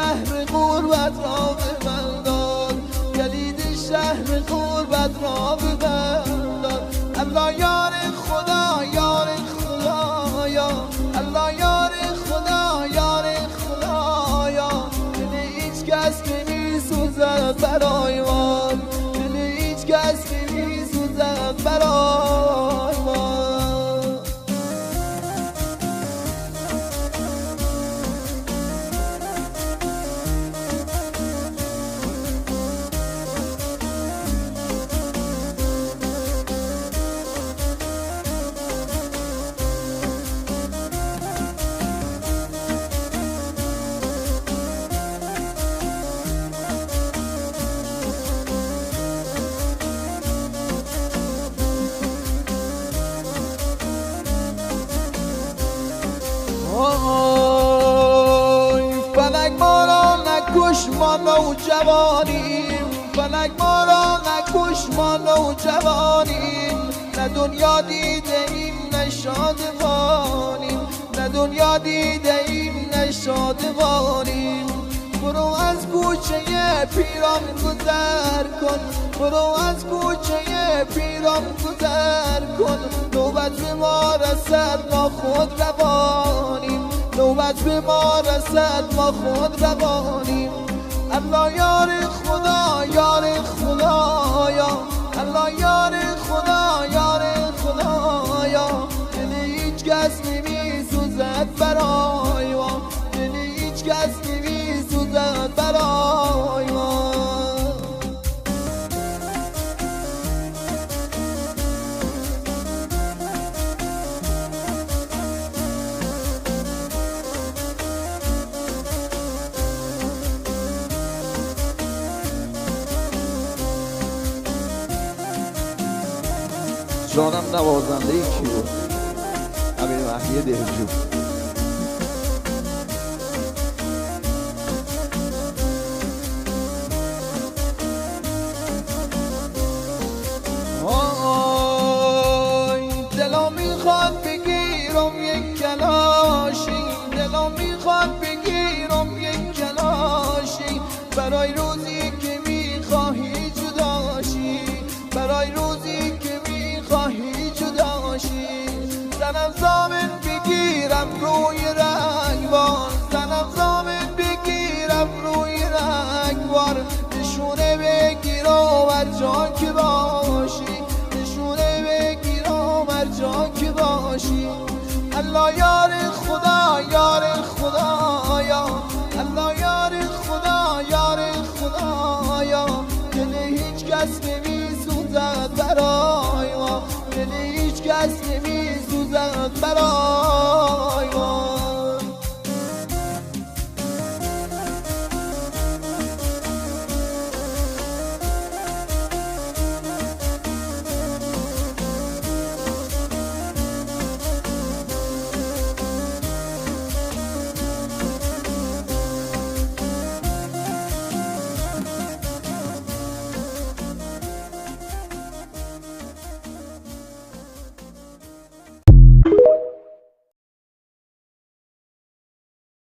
شهر غربت را به من داد، کلید شهر غربت را به من داد. الله یار خدا یار خدایا، الله یار خدا یار خدایا. دل هیچ کس نمیسوزد برای من، دل هیچ کس نمیسوزد برای من. فلک ما را نکش ما نوجوانیم، فلک ما را نکش ما نوجوانیم. نه دنیا دیده ایم نه شادمانیم، نه دنیا دیده ایم نه شادمانیم. برو از کوچه پیران گذر کن، برو از کوچه پیران گذر کن. نوبت به ما رسد ما خود روانیم، نوبت به ما رسد ما خود روانیم. الله یار خدا یار خدایا، الله یار خدا یار خدایا. دل هیچ کس نمیسوزد برای ما، دل هیچ کس نمیسوزد برای ما. جانم نوازنده کی بود؟ امیر مهدی دهجو. دلا میخواد بگیرم یک کلاشی، دلا میخواد بگیرم یک کلاشی. برای روزی که میخواهی جداشی، برای روزی که میخواهی جداشی. زنم زامن بگیرم روی رنگوار، زنم زامن بگیرم روی رنگوار. نشونه بگیرم هر جا که باشی، نشونه بگیرم هر جا که باشی. الله یار خدا یار خدایا، الله یار خدا یار خدایا. دل هیچ کس نمیسوزد برای ما، دل هیچ کس نمیسوزد برای